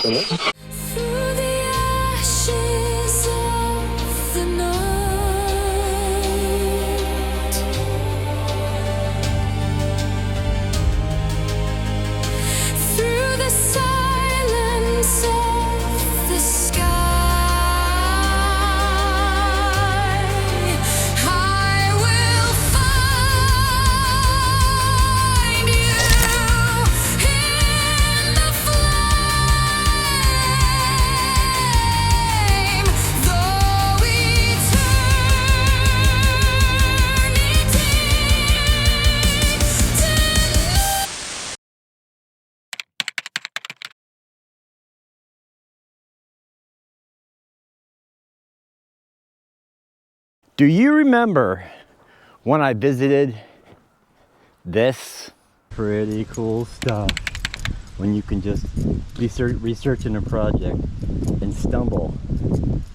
in it. Through the ashes of the night, through the silence of the sky, I will find you in the flame, though eternity. Do you remember when I visited this? Pretty cool stuff. When you can just be researching a project and stumble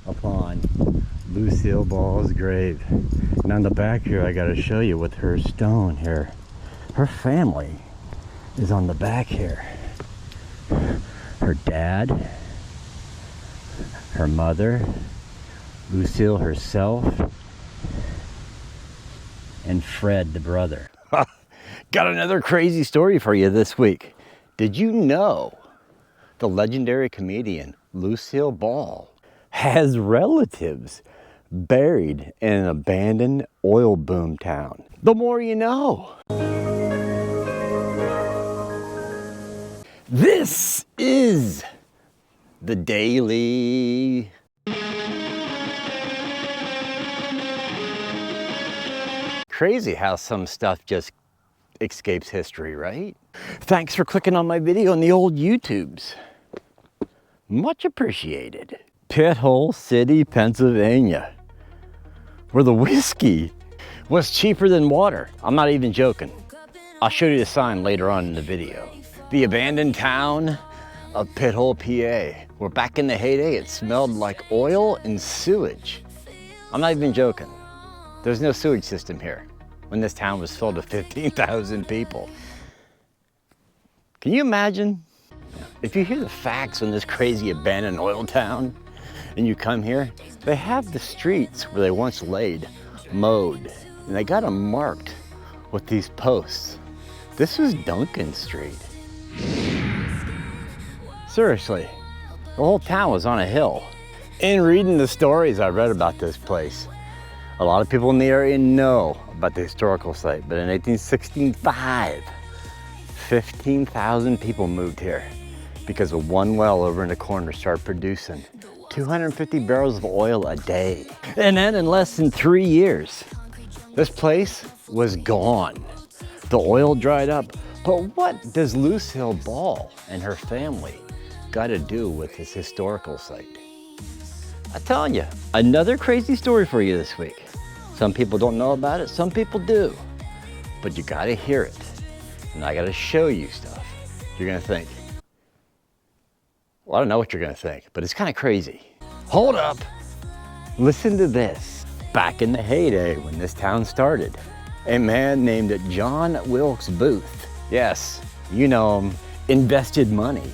upon Lucille Ball's grave. And on the back here, I gotta show you with her stone here. Her family is on the back here. Her dad, her mother, Lucille herself, and Fred, the brother. Got another crazy story for you this week. Did you know the legendary comedian Lucille Ball has relatives buried in an abandoned oil boom town? The more you know. This is the Daily. Crazy how some stuff just escapes history, right? Thanks for clicking on my video on the old YouTubes. Much appreciated. Pithole City, Pennsylvania, where the whiskey was cheaper than water. I'm not even joking. I'll show you the sign later on in the video. The abandoned town of Pithole, PA, where back in the heyday it smelled like oil and sewage. I'm not even joking. There's no sewage system here when this town was filled with 15,000 people. Can you imagine? If you hear the facts on this crazy abandoned oil town and you come here, they have the streets where they once laid mowed, and they got them marked with these posts. This was Duncan Street. Seriously, the whole town was on a hill. In reading the stories I read about this place, a lot of people in the area know about the historical site, but in 1865, 15,000 people moved here because of one well over in the corner started producing 250 barrels of oil a day. And then in less than 3 years, this place was gone. The oil dried up. But what does Lucille Ball and her family got to do with this historical site? I'm telling you, another crazy story for you this week. Some people don't know about it, some people do. But you gotta hear it. And I gotta show you stuff. You're gonna think, well, I don't know what you're gonna think, but it's kind of crazy. Hold up, listen to this. Back in the heyday when this town started, a man named John Wilkes Booth, yes, you know him, invested money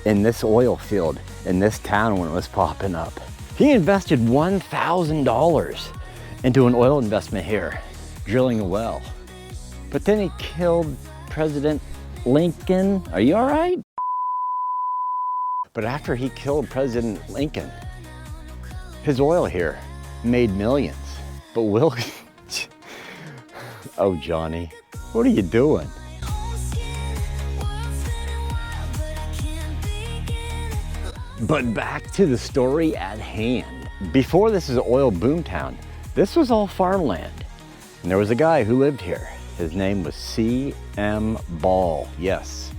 in this oil field in this town when it was popping up. He invested $1,000 into an oil investment here, drilling a well. But then he killed President Lincoln. Are you all right? But after he killed President Lincoln, his oil here made millions. But Wilkes, oh Johnny, what are you doing? But back to the story at hand. Before this is an oil boom town, this was all farmland. And there was a guy who lived here. His name was C.M. Ball. Yes,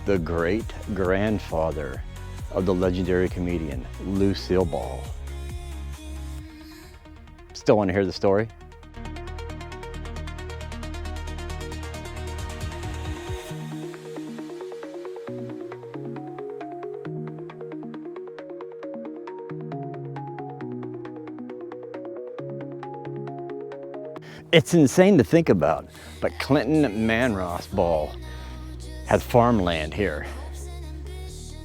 the great grandfather of the legendary comedian Lucille Ball. Still want to hear the story? It's insane to think about, but Clinton Manross Ball had farmland here.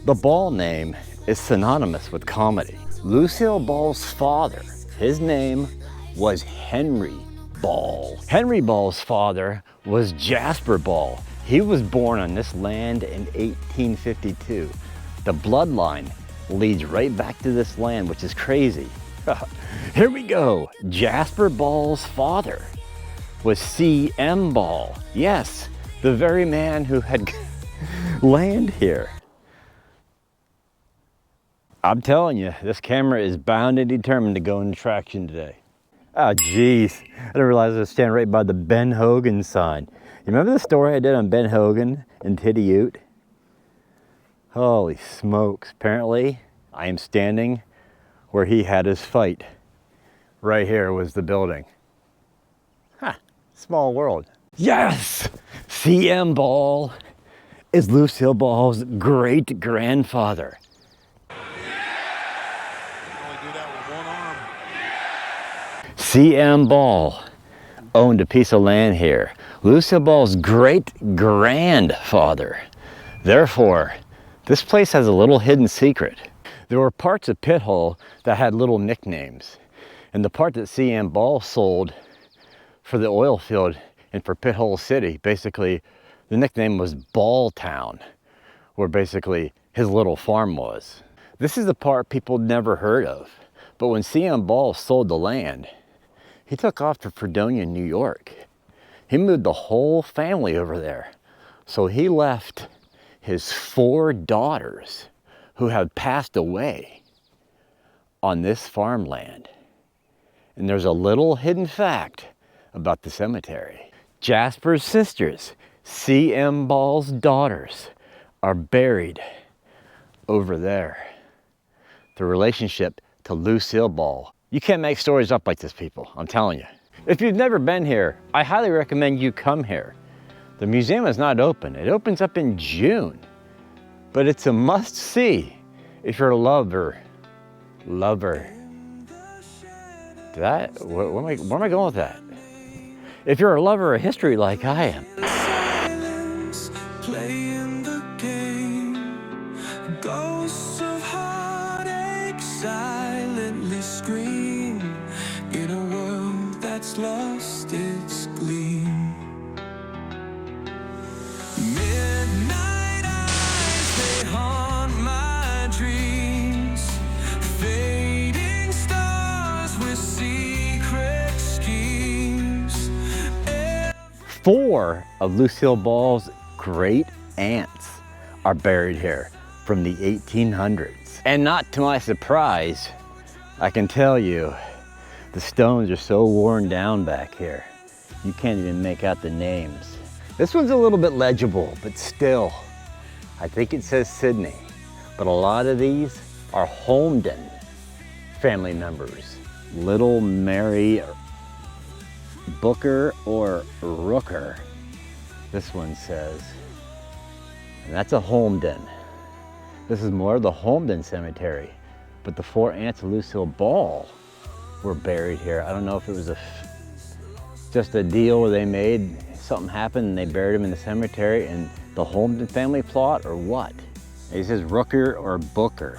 The Ball name is synonymous with comedy. Lucille Ball's father, his name was Henry Ball. Henry Ball's father was Jasper Ball. He was born on this land in 1852. The bloodline leads right back to this land, which is crazy. Here we go. Jasper Ball's father was C.M. Ball. Yes, the very man who had land here. I'm telling you, this camera is bound and determined to go into traction today. Oh, geez. I didn't realize I was standing right by the Ben Hogan sign. You remember the story I did on Ben Hogan and Titty Ute? Holy smokes. Apparently, I am standing where he had his fight. Right here was the building. Huh, small world. Yes! C.M. Ball is Lucille Ball's great-grandfather. C.M. Ball owned a piece of land here. Lucille Ball's great-grandfather. Therefore, this place has a little hidden secret. There were parts of Pithole that had little nicknames. And the part that C.M. Ball sold for the oil field and for Pithole City, basically the nickname was Ball Town, where basically his little farm was. This is the part people never heard of. But when C.M. Ball sold the land, he took off to Fredonia, New York. He moved the whole family over there. So he left his 4 daughters who had passed away on this farmland. And there's a little hidden fact about the cemetery. Jasper's sisters, C.M. Ball's daughters, are buried over there. The relationship to Lucille Ball. You can't make stories up like this, people, I'm telling you. If you've never been here, I highly recommend you come here. The museum is not open. It opens up in June, but it's a must-see if you're a lover. Where am I going with that? If you're a lover of history like I am. Silence, playing the game. Ghosts of heartache silently scream in a world that's lost its gleam. Midnight eyes, they haunt my dreams. Fading stars with secret schemes. 4 of Lucille Ball's great aunts are buried here from the 1800s. And not to my surprise, I can tell you, the stones are so worn down back here, you can't even make out the names. This one's a little bit legible, but still, I think it says Sydney. But a lot of these are Holmden family members. Little Mary Booker or Rooker, this one says. And that's a Holmden. This is more of the Holmden cemetery. But the 4 aunts of Lucille Ball were buried here. I don't know if it was just a deal where they made, something happened and they buried them in the cemetery and the Holmden family plot or what. It says Rooker or Booker,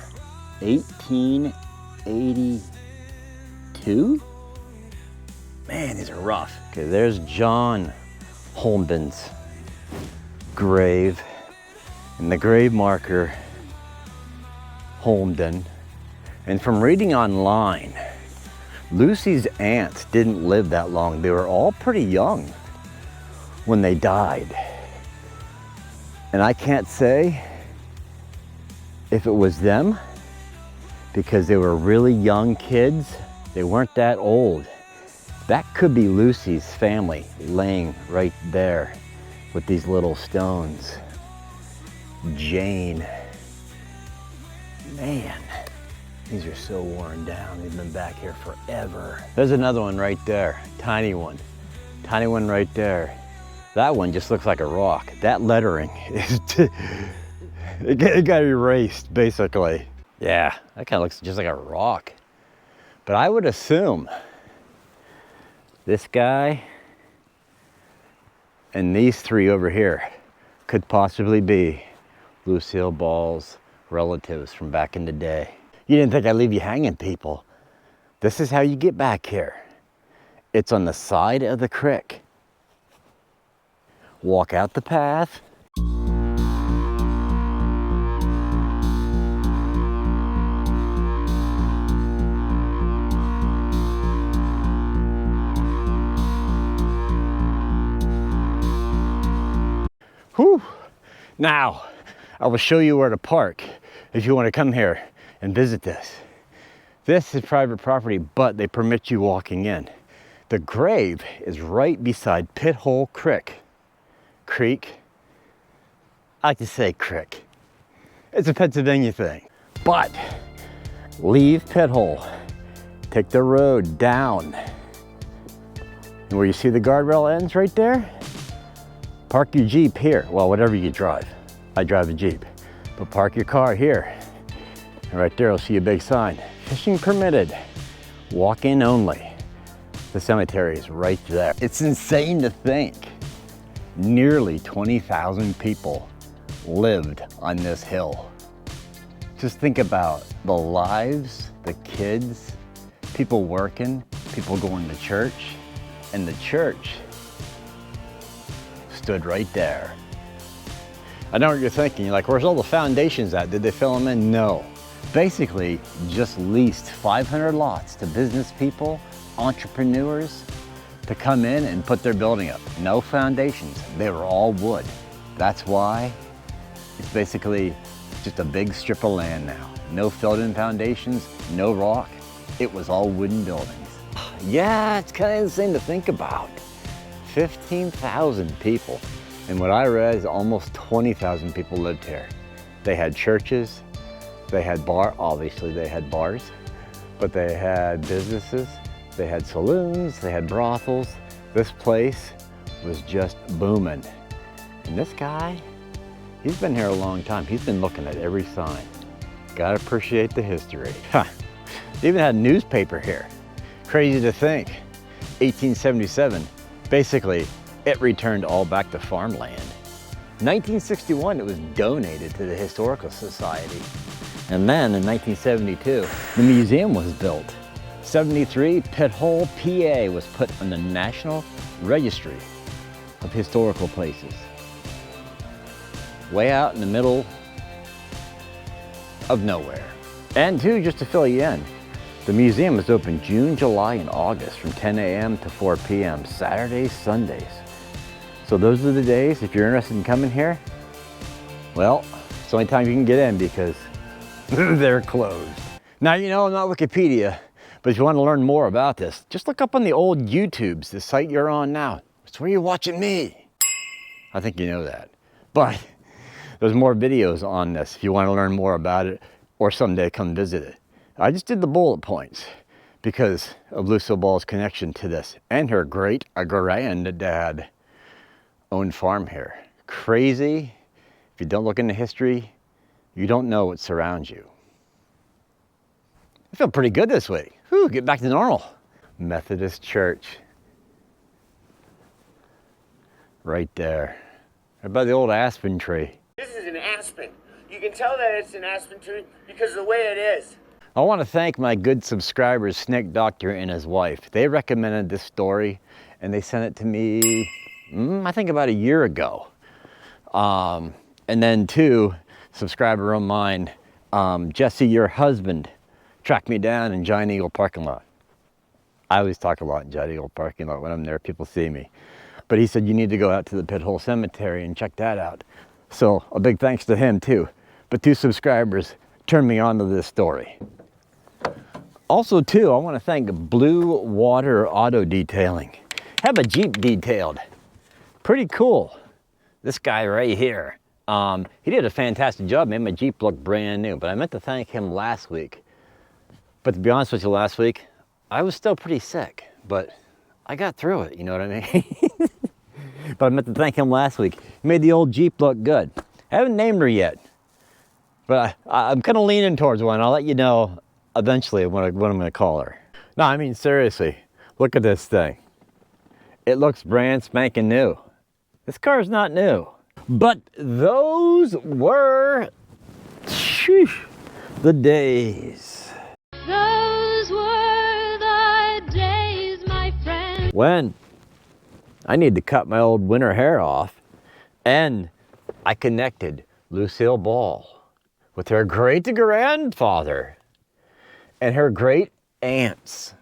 1882? Man, these are rough. Okay, there's John Holmden's grave. And the grave marker, Holmden. And from reading online, Lucy's aunts didn't live that long. They were all pretty young when they died. And I can't say if it was them because they were really young kids. They weren't that old. That could be Lucy's family laying right there with these little stones. Jane. Man, these are so worn down. They've been back here forever. There's another one right there, tiny one. Tiny one right there. That one just looks like a rock. That lettering is, it got erased basically. Yeah, that kind of looks just like a rock. But I would assume this guy and these 3 over here could possibly be Lucille Ball's relatives from back in the day. You didn't think I'd leave you hanging, people. This is how you get back here. It's on the side of the creek. Walk out the path. Whew. Now, I will show you where to park if you want to come here and visit this. This is private property, but they permit you walking in. The grave is right beside Pithole Creek. I like to say creek. It's a Pennsylvania thing. But leave Pithole, take the road down. And where you see the guardrail ends right there, park your Jeep here. Well, whatever you drive. I drive a Jeep. But park your car here. And right there, you'll see a big sign. Fishing permitted. Walk in only. The cemetery is right there. It's insane to think. Nearly 20,000 people lived on this hill. Just think about the lives, the kids, people working, people going to church, and the church stood right there. I know what you're thinking. You're like, where's all the foundations at? Did they fill them in? No. Basically, just leased 500 lots to business people, entrepreneurs, to come in and put their building up. No foundations. They were all wood. That's why it's basically just a big strip of land now. No filled-in foundations, no rock. It was all wooden buildings. Yeah, it's kind of insane to think about. 15,000 people. And what I read is almost 20,000 people lived here. They had churches, they had obviously they had bars, but they had businesses, they had saloons, they had brothels. This place was just booming. And this guy, he's been here a long time. He's been looking at every sign. Gotta appreciate the history. They even had a newspaper here. Crazy to think. 1877, basically, it returned all back to farmland. 1961, it was donated to the Historical Society. And then in 1972, the museum was built. 73, Pithole, PA was put on the National Registry of Historical Places. Way out in the middle of nowhere. And two, just to fill you in, the museum is open June, July, and August from 10 a.m. to 4 p.m., Saturdays, Sundays. So those are the days, if you're interested in coming here, well, it's the only time you can get in because they're closed. Now, you know, I'm not Wikipedia, but if you want to learn more about this, just look up on the old YouTubes, the site you're on now. It's where you're watching me. I think you know that. But there's more videos on this if you want to learn more about it or someday come visit it. I just did the bullet points because of Lucille Ball's connection to this and her great-granddad owned farm here. Crazy. If you don't look into history, you don't know what surrounds you. I feel pretty good this week. Whew, get back to normal. Methodist Church. Right there. Right by the old aspen tree. This is an aspen. You can tell that it's an aspen tree because of the way it is. I want to thank my good subscribers, Snake Doctor and his wife. They recommended this story and they sent it to me, I think about a year ago. And then two, subscriber of mine, Jesse, your husband, tracked me down in Giant Eagle parking lot. I always talk a lot in Giant Eagle parking lot when I'm there, people see me. But he said, you need to go out to the Pithole Cemetery and check that out. So a big thanks to him too. But two subscribers turned me on to this story. Also too, I want to thank Blue Water Auto Detailing. Have a Jeep detailed. Pretty cool. This guy right here. He did a fantastic job, made my Jeep look brand new, but I meant to thank him last week. But to be honest with you, last week, I was still pretty sick, but I got through it, you know what I mean? But I meant to thank him last week. He made the old Jeep look good. I haven't named her yet, but I'm kind of leaning towards one. I'll let you know eventually what I'm going to call her. No, I mean, seriously, look at this thing. It looks brand spanking new. This car's not new. But those were Sheesh. The days. Those were the days, my friend. When I need to cut my old winter hair off, and I connected Lucille Ball with her great-grandfather and her great aunts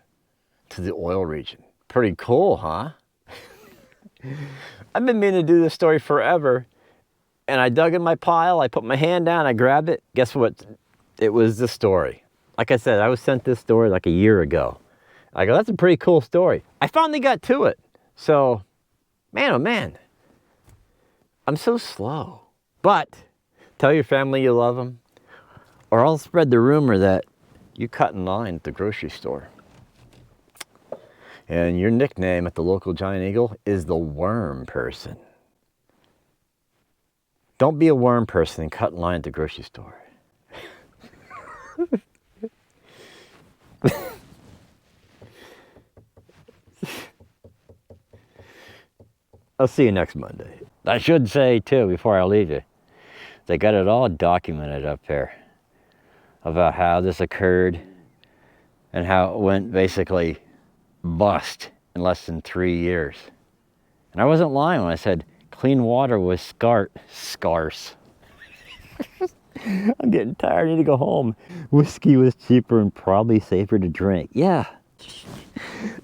to the oil region. Pretty cool, huh? I've been meaning to do this story forever, and I dug in my pile, I put my hand down, I grabbed it. Guess what? It was the story. Like I said, I was sent this story like a year ago. I go, that's a pretty cool story. I finally got to it. So, man, oh man, I'm so slow. But tell your family you love them, or I'll spread the rumor that you cut in line at the grocery store. And your nickname at the local Giant Eagle is the worm person. Don't be a worm person and cut in line at the grocery store. I'll see you next Monday. I should say too, before I leave you, they got it all documented up there about how this occurred and how it went basically bust in less than 3 years. And I wasn't lying when I said clean water was scarce. I'm getting tired, I need to go home. Whiskey was cheaper and probably safer to drink. Yeah.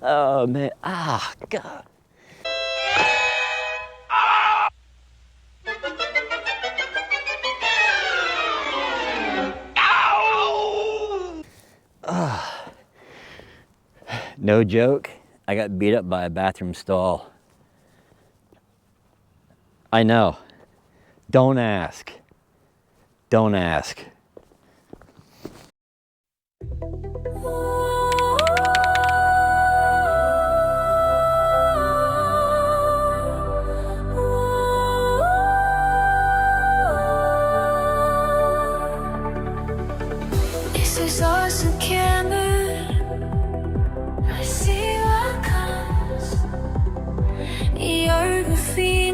Oh man, God. No joke, I got beat up by a bathroom stall. I know. Don't ask. Don't ask. This is awesome camera. I see what comes. You're graffiti.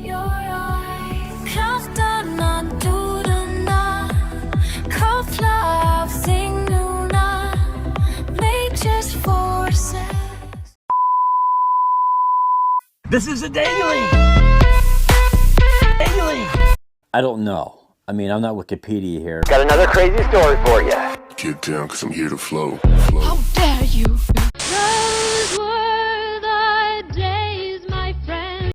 Your eye. Kraften an dudena. Koppla av signuna. Nature's forces. This is a daily! Daily! I don't know. I mean, I'm not Wikipedia here. Got another crazy story for you. Get down, cause I'm here to flow. How dare